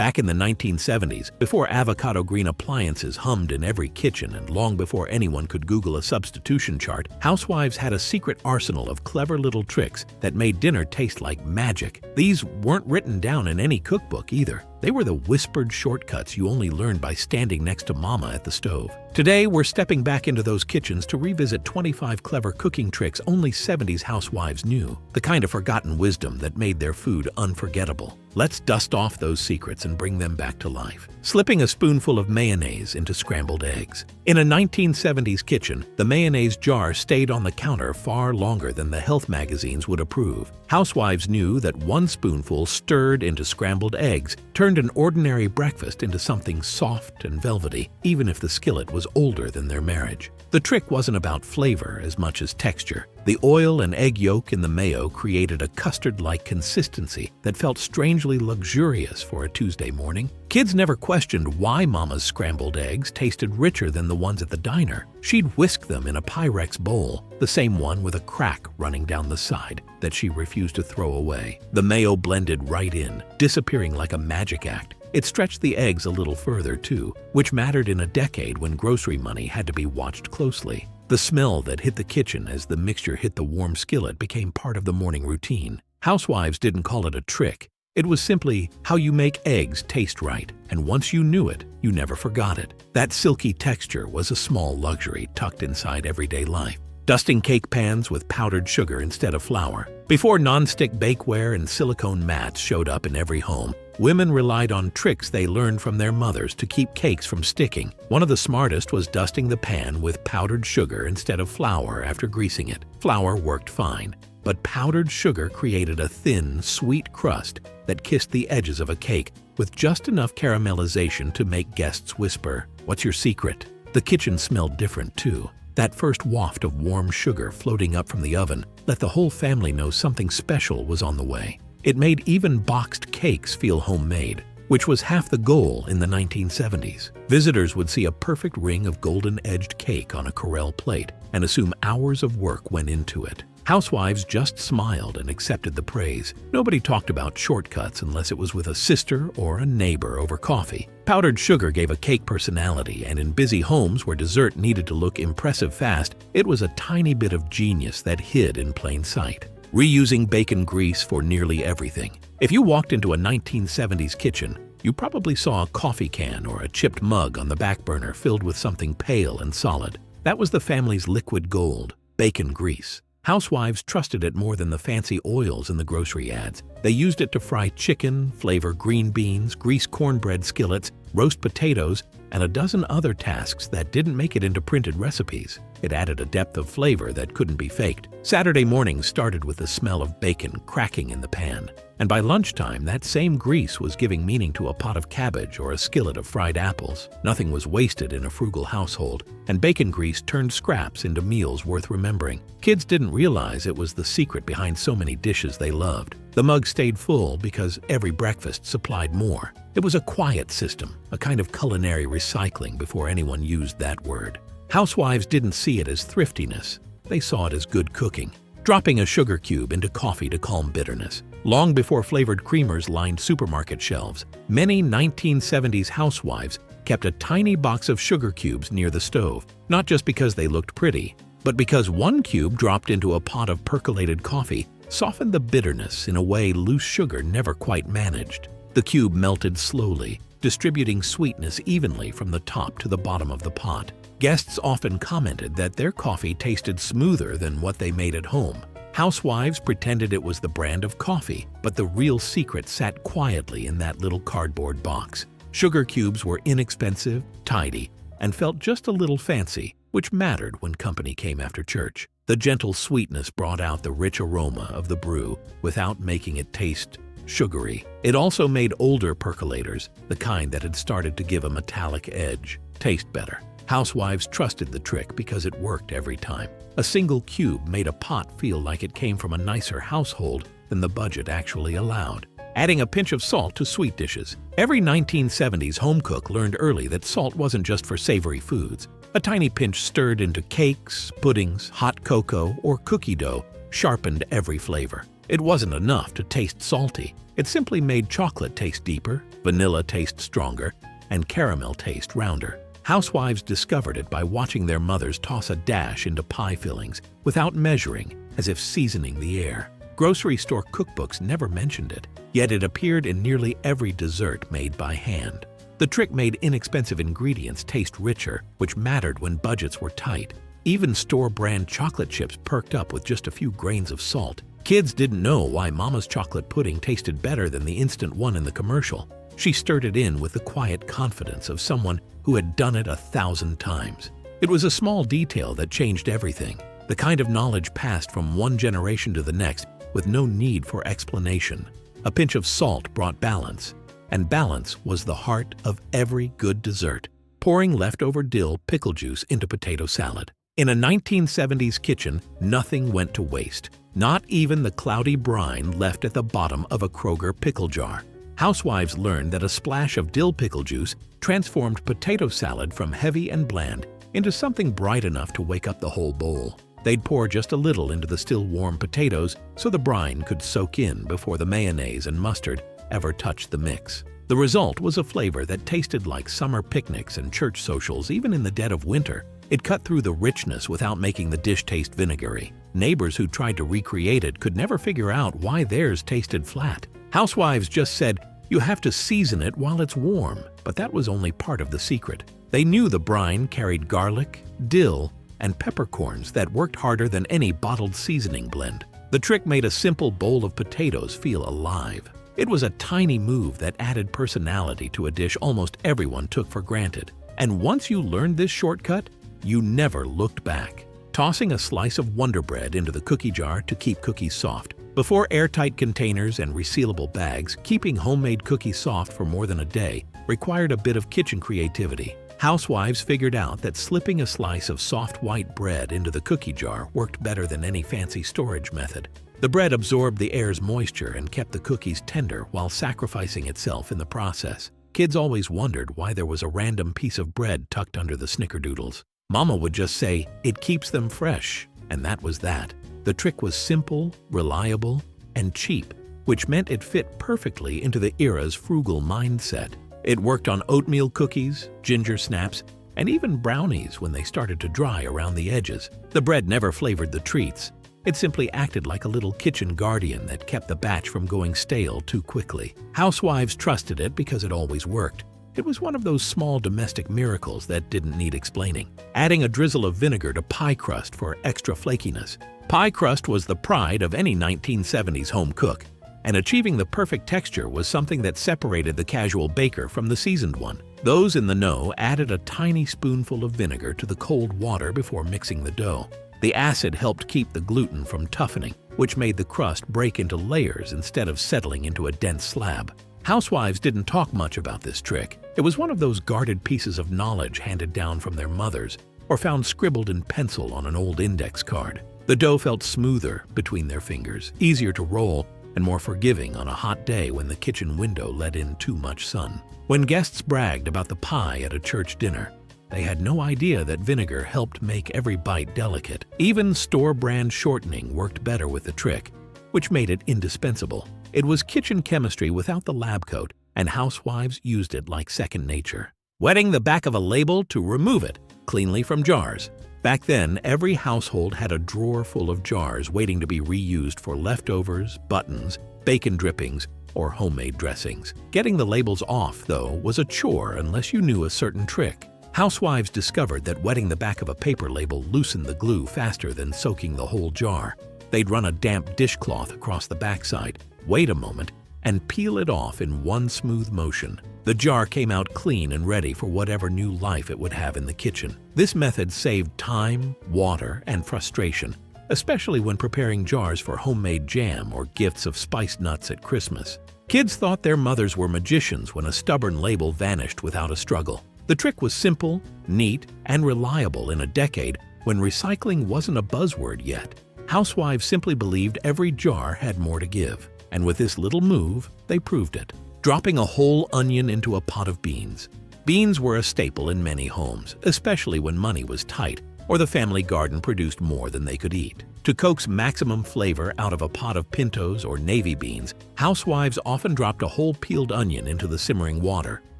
Back in the 1970s, before avocado-green appliances hummed in every kitchen and long before anyone could Google a substitution chart, housewives had a secret arsenal of clever little tricks that made dinner taste like magic. These weren't written down in any cookbook either. They were the whispered shortcuts you only learned by standing next to Mama at the stove. Today, we're stepping back into those kitchens to revisit 25 clever cooking tricks only 70s housewives knew, the kind of forgotten wisdom that made their food unforgettable. Let's dust off those secrets and bring them back to life. Slipping a spoonful of mayonnaise into scrambled eggs. In a 1970s kitchen, the mayonnaise jar stayed on the counter far longer than the health magazines would approve. Housewives knew that one spoonful stirred into scrambled eggs turned an ordinary breakfast into something soft and velvety, even if the skillet was older than their marriage. The trick wasn't about flavor as much as texture. The oil and egg yolk in the mayo created a custard-like consistency that felt strangely luxurious for a Tuesday morning. Kids never questioned why Mama's scrambled eggs tasted richer than the ones at the diner. She'd whisk them in a Pyrex bowl, the same one with a crack running down the side that she refused to throw away. The mayo blended right in, disappearing like a magic act. It stretched the eggs a little further, too, which mattered in a decade when grocery money had to be watched closely. The smell that hit the kitchen as the mixture hit the warm skillet became part of the morning routine. Housewives didn't call it a trick. It was simply how you make eggs taste right, and once you knew it, you never forgot it. That silky texture was a small luxury tucked inside everyday life. Dusting cake pans with powdered sugar instead of flour. Before nonstick bakeware and silicone mats showed up in every home, women relied on tricks they learned from their mothers to keep cakes from sticking. One of the smartest was dusting the pan with powdered sugar instead of flour after greasing it. Flour worked fine, but powdered sugar created a thin, sweet crust that kissed the edges of a cake with just enough caramelization to make guests whisper, "What's your secret?" The kitchen smelled different, too. That first waft of warm sugar floating up from the oven let the whole family know something special was on the way. It made even boxed cakes feel homemade, which was half the goal in the 1970s. Visitors would see a perfect ring of golden-edged cake on a Corelle plate and assume hours of work went into it. Housewives just smiled and accepted the praise. Nobody talked about shortcuts unless it was with a sister or a neighbor over coffee. Powdered sugar gave a cake personality, and in busy homes where dessert needed to look impressive fast, it was a tiny bit of genius that hid in plain sight. Reusing bacon grease for nearly everything. If you walked into a 1970s kitchen, you probably saw a coffee can or a chipped mug on the back burner filled with something pale and solid. That was the family's liquid gold, bacon grease. Housewives trusted it more than the fancy oils in the grocery ads. They used it to fry chicken, flavor green beans, grease cornbread skillets, roast potatoes, and a dozen other tasks that didn't make it into printed recipes. It added a depth of flavor that couldn't be faked. Saturday mornings started with the smell of bacon cracking in the pan. And by lunchtime, that same grease was giving meaning to a pot of cabbage or a skillet of fried apples. Nothing was wasted in a frugal household, and bacon grease turned scraps into meals worth remembering. Kids didn't realize it was the secret behind so many dishes they loved. The mug stayed full because every breakfast supplied more. It was a quiet system, a kind of culinary recycling before anyone used that word. Housewives didn't see it as thriftiness. They saw it as good cooking. Dropping a sugar cube into coffee to calm bitterness. Long before flavored creamers lined supermarket shelves, many 1970s housewives kept a tiny box of sugar cubes near the stove, not just because they looked pretty, but because one cube dropped into a pot of percolated coffee softened the bitterness in a way loose sugar never quite managed. The cube melted slowly, distributing sweetness evenly from the top to the bottom of the pot. Guests often commented that their coffee tasted smoother than what they made at home. Housewives pretended it was the brand of coffee, but the real secret sat quietly in that little cardboard box. Sugar cubes were inexpensive, tidy, and felt just a little fancy, which mattered when company came after church. The gentle sweetness brought out the rich aroma of the brew without making it taste sugary. It also made older percolators, the kind that had started to give a metallic edge, taste better. Housewives trusted the trick because it worked every time. A single cube made a pot feel like it came from a nicer household than the budget actually allowed. Adding a pinch of salt to sweet dishes. Every 1970s home cook learned early that salt wasn't just for savory foods. A tiny pinch stirred into cakes, puddings, hot cocoa, or cookie dough sharpened every flavor. It wasn't enough to taste salty. It simply made chocolate taste deeper, vanilla taste stronger, and caramel taste rounder. Housewives discovered it by watching their mothers toss a dash into pie fillings without measuring, as if seasoning the air. Grocery store cookbooks never mentioned it, yet it appeared in nearly every dessert made by hand. The trick made inexpensive ingredients taste richer, which mattered when budgets were tight. Even store-brand chocolate chips perked up with just a few grains of salt. Kids didn't know why Mama's chocolate pudding tasted better than the instant one in the commercial. She stirred it in with the quiet confidence of someone who had done it 1,000 times. It was a small detail that changed everything, the kind of knowledge passed from one generation to the next with no need for explanation. A pinch of salt brought balance, and balance was the heart of every good dessert. Pouring leftover dill pickle juice into potato salad. In a 1970s kitchen, nothing went to waste, not even the cloudy brine left at the bottom of a Kroger pickle jar. Housewives learned that a splash of dill pickle juice transformed potato salad from heavy and bland into something bright enough to wake up the whole bowl. They'd pour just a little into the still warm potatoes so the brine could soak in before the mayonnaise and mustard ever touched the mix. The result was a flavor that tasted like summer picnics and church socials even in the dead of winter. It cut through the richness without making the dish taste vinegary. Neighbors who tried to recreate it could never figure out why theirs tasted flat. Housewives just said, "You have to season it while it's warm," but that was only part of the secret. They knew the brine carried garlic, dill, and peppercorns that worked harder than any bottled seasoning blend. The trick made a simple bowl of potatoes feel alive. It was a tiny move that added personality to a dish almost everyone took for granted. And once you learned this shortcut, you never looked back. Tossing a slice of Wonder Bread into the cookie jar to keep cookies soft. Before airtight containers and resealable bags, keeping homemade cookies soft for more than a day required a bit of kitchen creativity. Housewives figured out that slipping a slice of soft white bread into the cookie jar worked better than any fancy storage method. The bread absorbed the air's moisture and kept the cookies tender while sacrificing itself in the process. Kids always wondered why there was a random piece of bread tucked under the snickerdoodles. Mama would just say, "It keeps them fresh," and that was that. The trick was simple, reliable, and cheap, which meant it fit perfectly into the era's frugal mindset. It worked on oatmeal cookies, ginger snaps, and even brownies when they started to dry around the edges. The bread never flavored the treats. It simply acted like a little kitchen guardian that kept the batch from going stale too quickly. Housewives trusted it because it always worked. It was one of those small domestic miracles that didn't need explaining. Adding a drizzle of vinegar to pie crust for extra flakiness. Pie crust was the pride of any 1970s home cook, and achieving the perfect texture was something that separated the casual baker from the seasoned one. Those in the know added a tiny spoonful of vinegar to the cold water before mixing the dough. The acid helped keep the gluten from toughening, which made the crust break into layers instead of settling into a dense slab. Housewives didn't talk much about this trick. It was one of those guarded pieces of knowledge handed down from their mothers or found scribbled in pencil on an old index card. The dough felt smoother between their fingers, easier to roll, and more forgiving on a hot day when the kitchen window let in too much sun. When guests bragged about the pie at a church dinner, they had no idea that vinegar helped make every bite delicate. Even store-brand shortening worked better with the trick, which made it indispensable. It was kitchen chemistry without the lab coat, and housewives used it like second nature. Wetting the back of a label to remove it cleanly from jars. Back then, every household had a drawer full of jars waiting to be reused for leftovers, buttons, bacon drippings, or homemade dressings. Getting the labels off, though, was a chore unless you knew a certain trick. Housewives discovered that wetting the back of a paper label loosened the glue faster than soaking the whole jar. They'd run a damp dishcloth across the backside, wait a moment, and peel it off in one smooth motion. The jar came out clean and ready for whatever new life it would have in the kitchen. This method saved time, water, and frustration, especially when preparing jars for homemade jam or gifts of spiced nuts at Christmas. Kids thought their mothers were magicians when a stubborn label vanished without a struggle. The trick was simple, neat, and reliable in a decade when recycling wasn't a buzzword yet. Housewives simply believed every jar had more to give, and with this little move, they proved it. Dropping a whole onion into a pot of beans. Beans were a staple in many homes, especially when money was tight or the family garden produced more than they could eat. To coax maximum flavor out of a pot of pintos or navy beans, housewives often dropped a whole peeled onion into the simmering water.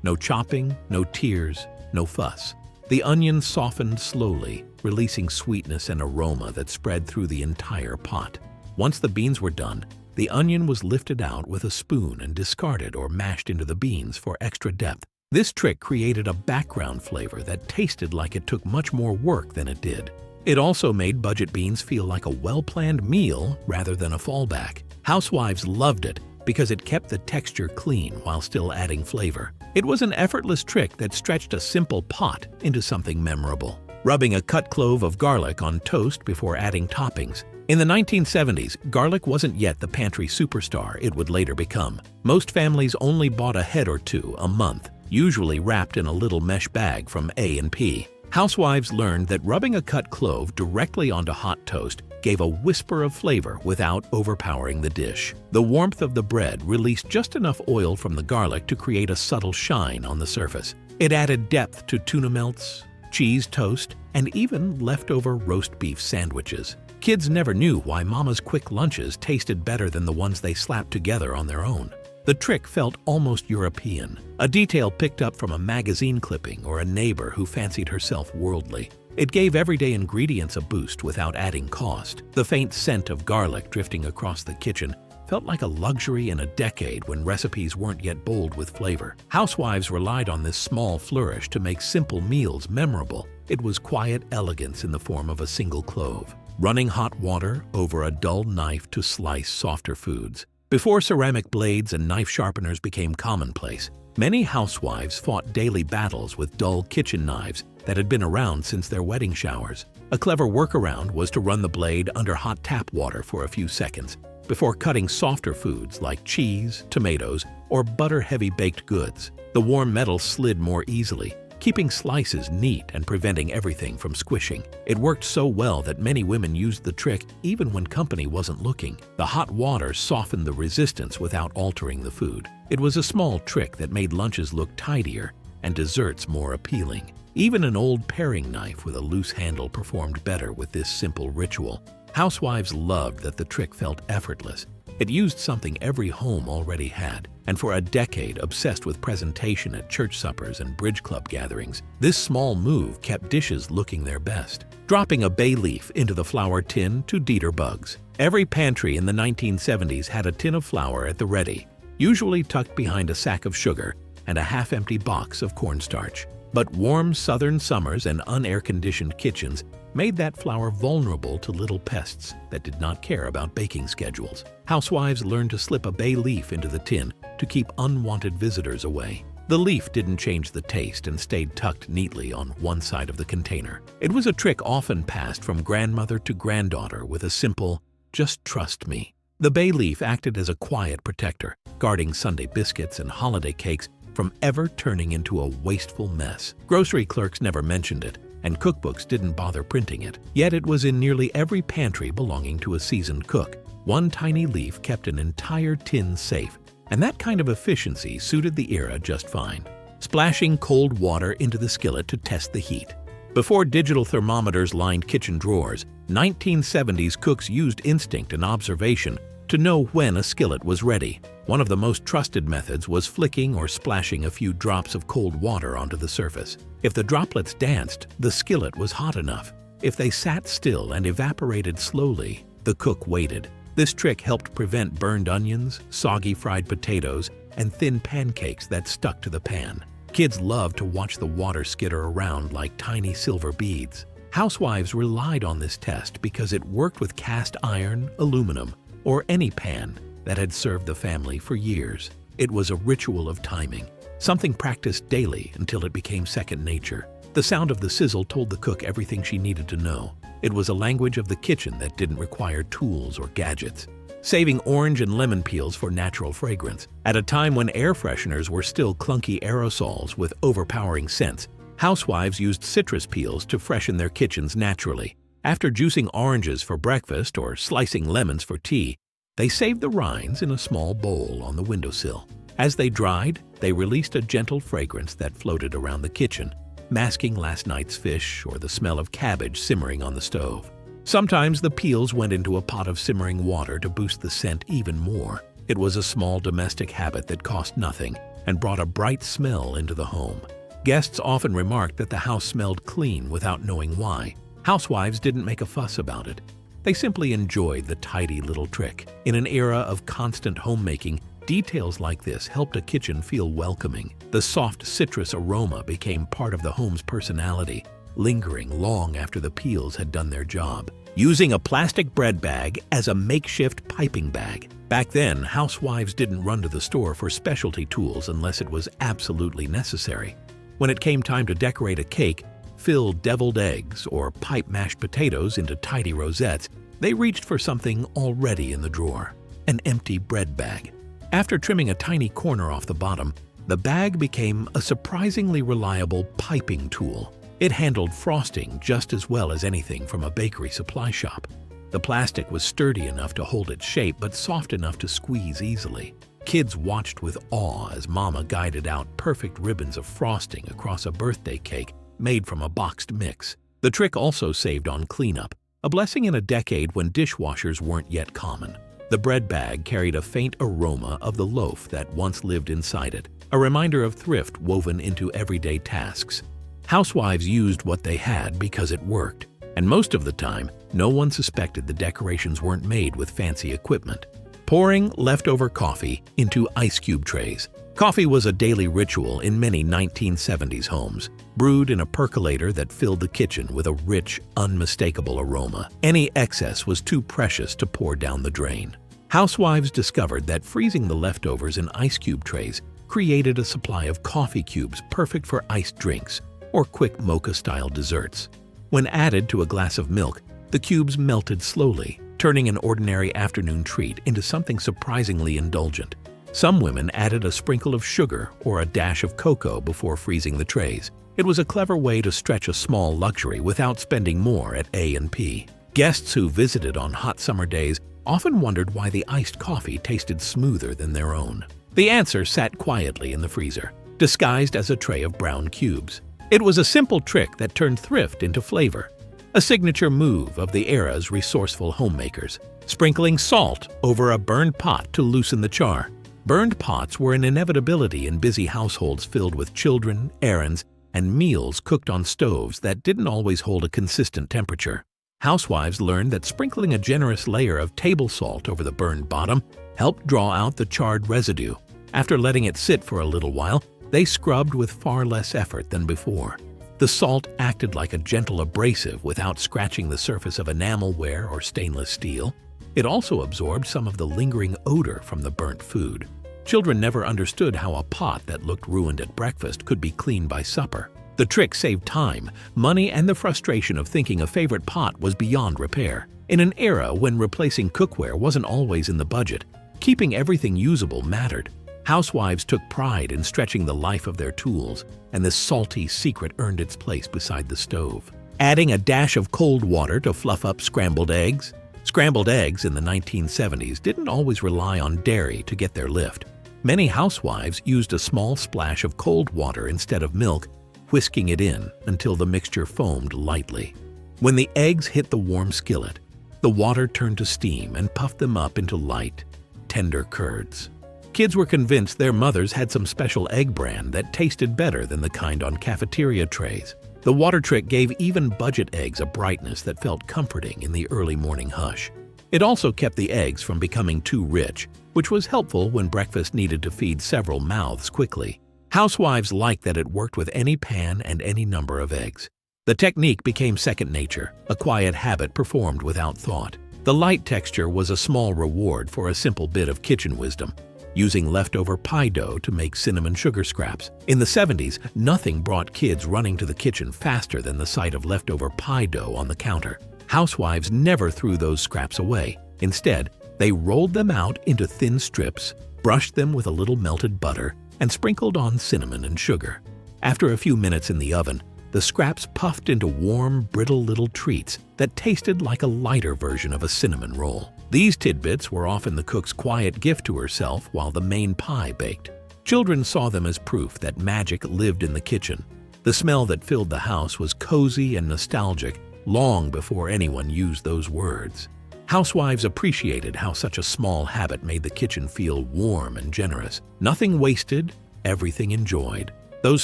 No chopping, no tears, no fuss. The onion softened slowly, releasing sweetness and aroma that spread through the entire pot. Once the beans were done, the onion was lifted out with a spoon and discarded or mashed into the beans for extra depth. This trick created a background flavor that tasted like it took much more work than it did. It also made budget beans feel like a well-planned meal rather than a fallback. Housewives loved it because it kept the texture clean while still adding flavor. It was an effortless trick that stretched a simple pot into something memorable. Rubbing a cut clove of garlic on toast before adding toppings. In the 1970s, garlic wasn't yet the pantry superstar it would later become. Most families only bought a head or two a month, usually wrapped in a little mesh bag from A&P. Housewives learned that rubbing a cut clove directly onto hot toast gave a whisper of flavor without overpowering the dish. The warmth of the bread released just enough oil from the garlic to create a subtle shine on the surface. It added depth to tuna melts, cheese toast, and even leftover roast beef sandwiches. Kids never knew why Mama's quick lunches tasted better than the ones they slapped together on their own. The trick felt almost European, a detail picked up from a magazine clipping or a neighbor who fancied herself worldly. It gave everyday ingredients a boost without adding cost. The faint scent of garlic drifting across the kitchen felt like a luxury in a decade when recipes weren't yet bold with flavor. Housewives relied on this small flourish to make simple meals memorable. It was quiet elegance in the form of a single clove. Running hot water over a dull knife to slice softer foods. Before ceramic blades and knife sharpeners became commonplace, many housewives fought daily battles with dull kitchen knives that had been around since their wedding showers. A clever workaround was to run the blade under hot tap water for a few seconds before cutting softer foods like cheese, tomatoes, or butter-heavy baked goods. The warm metal slid more easily, keeping slices neat and preventing everything from squishing. It worked so well that many women used the trick even when company wasn't looking. The hot water softened the resistance without altering the food. It was a small trick that made lunches look tidier and desserts more appealing. Even an old paring knife with a loose handle performed better with this simple ritual. Housewives loved that the trick felt effortless. It used something every home already had, and for a decade obsessed with presentation at church suppers and bridge club gatherings. This small move kept dishes looking their best. Dropping a bay leaf into the flour tin to deter bugs. Every pantry in the 1970s had a tin of flour at the ready, usually tucked behind a sack of sugar and a half-empty box of cornstarch. But warm southern summers and unair-conditioned kitchens made that flour vulnerable to little pests that did not care about baking schedules. Housewives learned to slip a bay leaf into the tin to keep unwanted visitors away. The leaf didn't change the taste and stayed tucked neatly on one side of the container. It was a trick often passed from grandmother to granddaughter with a simple, "Just trust me." The bay leaf acted as a quiet protector, guarding Sunday biscuits and holiday cakes from ever turning into a wasteful mess. Grocery clerks never mentioned it, and cookbooks didn't bother printing it. Yet it was in nearly every pantry belonging to a seasoned cook. One tiny leaf kept an entire tin safe, and that kind of efficiency suited the era just fine. Splashing cold water into the skillet to test the heat. Before digital thermometers lined kitchen drawers, 1970s cooks used instinct and observation to know when a skillet was ready. One of the most trusted methods was flicking or splashing a few drops of cold water onto the surface. If the droplets danced, the skillet was hot enough. If they sat still and evaporated slowly, the cook waited. This trick helped prevent burned onions, soggy fried potatoes, and thin pancakes that stuck to the pan. Kids loved to watch the water skitter around like tiny silver beads. Housewives relied on this test because it worked with cast iron, aluminum, or any pan that had served the family for years. It was a ritual of timing, something practiced daily until it became second nature. The sound of the sizzle told the cook everything she needed to know. It was a language of the kitchen that didn't require tools or gadgets. Saving orange and lemon peels for natural fragrance. At a time when air fresheners were still clunky aerosols with overpowering scents, housewives used citrus peels to freshen their kitchens naturally. After juicing oranges for breakfast or slicing lemons for tea, they saved the rinds in a small bowl on the windowsill. As they dried, they released a gentle fragrance that floated around the kitchen. masking last night's fish or the smell of cabbage simmering on the stove. Sometimes the peels went into a pot of simmering water to boost the scent even more. It was a small domestic habit that cost nothing and brought a bright smell into the home. Guests often remarked that the house smelled clean without knowing why. Housewives didn't make a fuss about it. They simply enjoyed the tidy little trick. In an era of constant homemaking, details like this helped a kitchen feel welcoming. The soft citrus aroma became part of the home's personality, lingering long after the peels had done their job. Using a plastic bread bag as a makeshift piping bag. Back then, housewives didn't run to the store for specialty tools unless it was absolutely necessary. When it came time to decorate a cake, fill deviled eggs or pipe mashed potatoes into tidy rosettes, they reached for something already in the drawer: an empty bread bag. After trimming a tiny corner off the bottom, the bag became a surprisingly reliable piping tool. It handled frosting just as well as anything from a bakery supply shop. The plastic was sturdy enough to hold its shape but soft enough to squeeze easily. Kids watched with awe as Mama guided out perfect ribbons of frosting across a birthday cake made from a boxed mix. The trick also saved on cleanup, a blessing in a decade when dishwashers weren't yet common. The bread bag carried a faint aroma of the loaf that once lived inside it, a reminder of thrift woven into everyday tasks. Housewives used what they had because it worked, and most of the time, no one suspected the decorations weren't made with fancy equipment. Pouring leftover coffee into ice cube trays. Coffee was a daily ritual in many 1970s homes, brewed in a percolator that filled the kitchen with a rich, unmistakable aroma. Any excess was too precious to pour down the drain. Housewives discovered that freezing the leftovers in ice cube trays created a supply of coffee cubes perfect for iced drinks or quick mocha-style desserts. When added to a glass of milk, the cubes melted slowly, turning an ordinary afternoon treat into something surprisingly indulgent. Some women added a sprinkle of sugar or a dash of cocoa before freezing the trays. It was a clever way to stretch a small luxury without spending more at A&P. Guests who visited on hot summer days often wondered why the iced coffee tasted smoother than their own. The answer sat quietly in the freezer, disguised as a tray of brown cubes. It was a simple trick that turned thrift into flavor, a signature move of the era's resourceful homemakers, sprinkling salt over a burned pot to loosen the char. Burned pots were an inevitability in busy households filled with children, errands, and meals cooked on stoves that didn't always hold a consistent temperature. Housewives learned that sprinkling a generous layer of table salt over the burned bottom helped draw out the charred residue. After letting it sit for a little while, they scrubbed with far less effort than before. The salt acted like a gentle abrasive without scratching the surface of enamelware or stainless steel. It also absorbed some of the lingering odor from the burnt food. Children never understood how a pot that looked ruined at breakfast could be cleaned by supper. The trick saved time, money, and the frustration of thinking a favorite pot was beyond repair. In an era when replacing cookware wasn't always in the budget, keeping everything usable mattered. Housewives took pride in stretching the life of their tools, and this salty secret earned its place beside the stove. Adding a dash of cold water to fluff up scrambled eggs. Scrambled eggs in the 1970s didn't always rely on dairy to get their lift. Many housewives used a small splash of cold water instead of milk, whisking it in until the mixture foamed lightly. When the eggs hit the warm skillet, the water turned to steam and puffed them up into light, tender curds. Kids were convinced their mothers had some special egg brand that tasted better than the kind on cafeteria trays. The water trick gave even budget eggs a brightness that felt comforting in the early morning hush. It also kept the eggs from becoming too rich, which was helpful when breakfast needed to feed several mouths quickly. Housewives liked that it worked with any pan and any number of eggs. The technique became second nature, a quiet habit performed without thought. The light texture was a small reward for a simple bit of kitchen wisdom. Using leftover pie dough to make cinnamon sugar scraps. In the 70s, nothing brought kids running to the kitchen faster than the sight of leftover pie dough on the counter. Housewives never threw those scraps away. Instead, they rolled them out into thin strips, brushed them with a little melted butter, and sprinkled on cinnamon and sugar. After a few minutes in the oven, the scraps puffed into warm, brittle little treats that tasted like a lighter version of a cinnamon roll. These tidbits were often the cook's quiet gift to herself while the main pie baked. Children saw them as proof that magic lived in the kitchen. The smell that filled the house was cozy and nostalgic long before anyone used those words. Housewives appreciated how such a small habit made the kitchen feel warm and generous. Nothing wasted, everything enjoyed. Those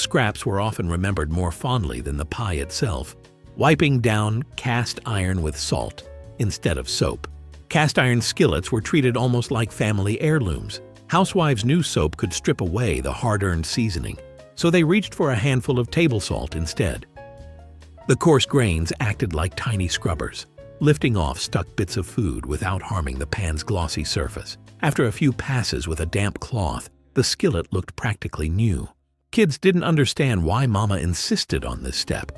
scraps were often remembered more fondly than the pie itself. Wiping down cast iron with salt instead of soap. Cast iron skillets were treated almost like family heirlooms. Housewives knew soap could strip away the hard-earned seasoning, so they reached for a handful of table salt instead. The coarse grains acted like tiny scrubbers, lifting off stuck bits of food without harming the pan's glossy surface. After a few passes with a damp cloth, the skillet looked practically new. Kids didn't understand why Mama insisted on this step,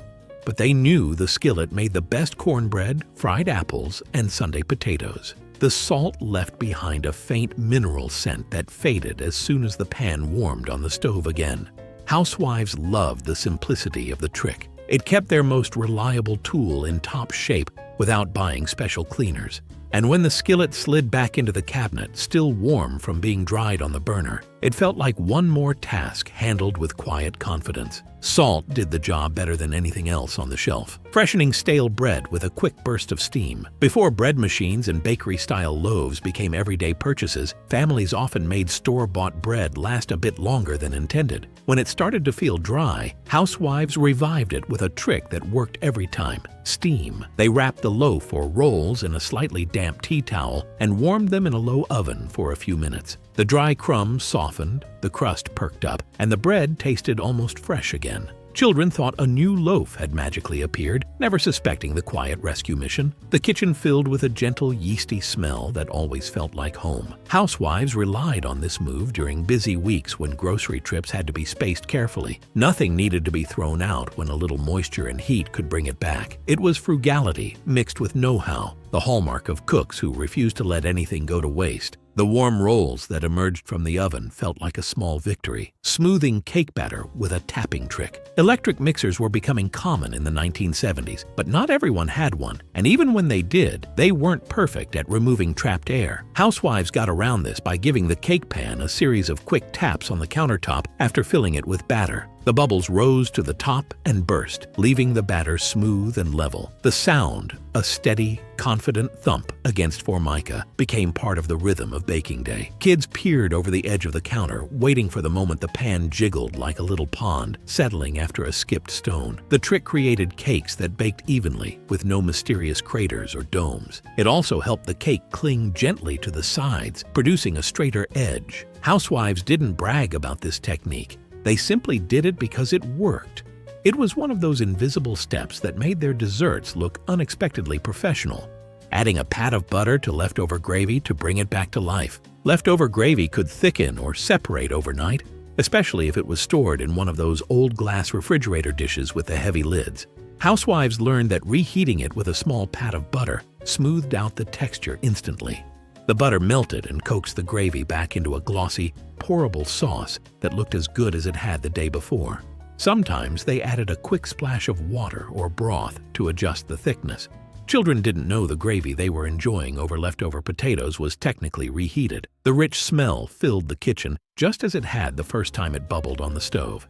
but they knew the skillet made the best cornbread, fried apples, and Sunday potatoes. The salt left behind a faint mineral scent that faded as soon as the pan warmed on the stove again. Housewives loved the simplicity of the trick. It kept their most reliable tool in top shape without buying special cleaners. And when the skillet slid back into the cabinet, still warm from being dried on the burner, it felt like one more task handled with quiet confidence. Salt did the job better than anything else on the shelf, freshening stale bread with a quick burst of steam. Before bread machines and bakery-style loaves became everyday purchases, families often made store-bought bread last a bit longer than intended. When it started to feel dry, housewives revived it with a trick that worked every time: steam. They wrapped the loaf or rolls in a slightly damp tea towel and warmed them in a low oven for a few minutes. The dry crumbs softened, the crust perked up, and the bread tasted almost fresh again. Children thought a new loaf had magically appeared, never suspecting the quiet rescue mission. The kitchen filled with a gentle, yeasty smell that always felt like home. Housewives relied on this move during busy weeks when grocery trips had to be spaced carefully. Nothing needed to be thrown out when a little moisture and heat could bring it back. It was frugality mixed with know-how, the hallmark of cooks who refused to let anything go to waste. The warm rolls that emerged from the oven felt like a small victory, smoothing cake batter with a tapping trick. Electric mixers were becoming common in the 1970s, but not everyone had one, and even when they did, they weren't perfect at removing trapped air. Housewives got around this by giving the cake pan a series of quick taps on the countertop after filling it with batter. The bubbles rose to the top and burst, leaving the batter smooth and level. The sound, a steady, confident thump against formica, became part of the rhythm of baking day. Kids peered over the edge of the counter, waiting for the moment the pan jiggled like a little pond, settling after a skipped stone. The trick created cakes that baked evenly, with no mysterious craters or domes. It also helped the cake cling gently to the sides, producing a straighter edge. Housewives didn't brag about this technique. They simply did it because it worked. It was one of those invisible steps that made their desserts look unexpectedly professional, adding a pat of butter to leftover gravy to bring it back to life. Leftover gravy could thicken or separate overnight, especially if it was stored in one of those old glass refrigerator dishes with the heavy lids. Housewives learned that reheating it with a small pat of butter smoothed out the texture instantly. The butter melted and coaxed the gravy back into a glossy, pourable sauce that looked as good as it had the day before. Sometimes they added a quick splash of water or broth to adjust the thickness. Children didn't know the gravy they were enjoying over leftover potatoes was technically reheated. The rich smell filled the kitchen just as it had the first time it bubbled on the stove.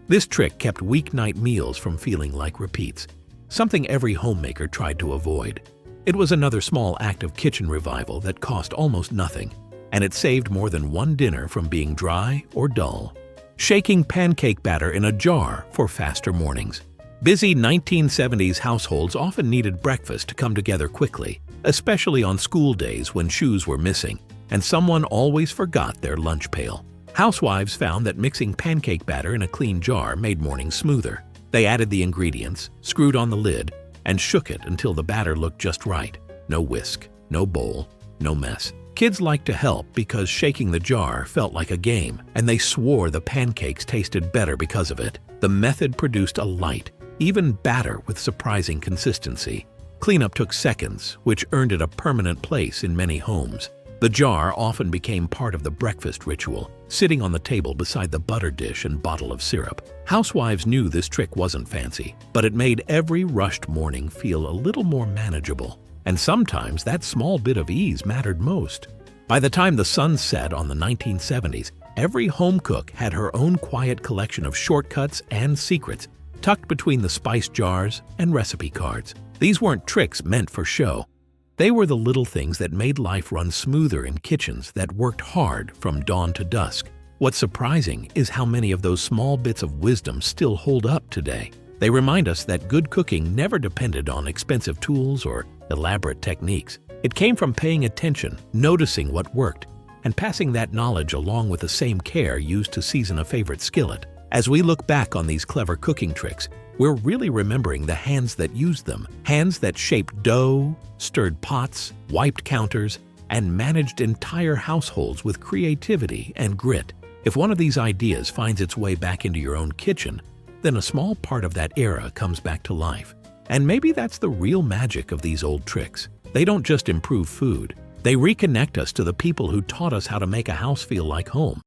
This trick kept weeknight meals from feeling like repeats, something every homemaker tried to avoid. It was another small act of kitchen revival that cost almost nothing, and it saved more than one dinner from being dry or dull. Shaking pancake batter in a jar for faster mornings. Busy 1970s households often needed breakfast to come together quickly, especially on school days when shoes were missing, and someone always forgot their lunch pail. Housewives found that mixing pancake batter in a clean jar made mornings smoother. They added the ingredients, screwed on the lid, and shook it until the batter looked just right. No whisk, no bowl, no mess. Kids liked to help because shaking the jar felt like a game, and they swore the pancakes tasted better because of it. The method produced a light, even batter with surprising consistency. Cleanup took seconds, which earned it a permanent place in many homes. The jar often became part of the breakfast ritual, sitting on the table beside the butter dish and bottle of syrup. Housewives knew this trick wasn't fancy, but it made every rushed morning feel a little more manageable. And sometimes that small bit of ease mattered most. By the time the sun set on the 1970s, every home cook had her own quiet collection of shortcuts and secrets tucked between the spice jars and recipe cards. These weren't tricks meant for show. They were the little things that made life run smoother in kitchens that worked hard from dawn to dusk. What's surprising is how many of those small bits of wisdom still hold up today. They remind us that good cooking never depended on expensive tools or elaborate techniques. It came from paying attention, noticing what worked, and passing that knowledge along with the same care used to season a favorite skillet. As we look back on these clever cooking tricks, we're really remembering the hands that used them, hands that shaped dough, stirred pots, wiped counters, and managed entire households with creativity and grit. If one of these ideas finds its way back into your own kitchen, then a small part of that era comes back to life. And maybe that's the real magic of these old tricks. They don't just improve food, they reconnect us to the people who taught us how to make a house feel like home.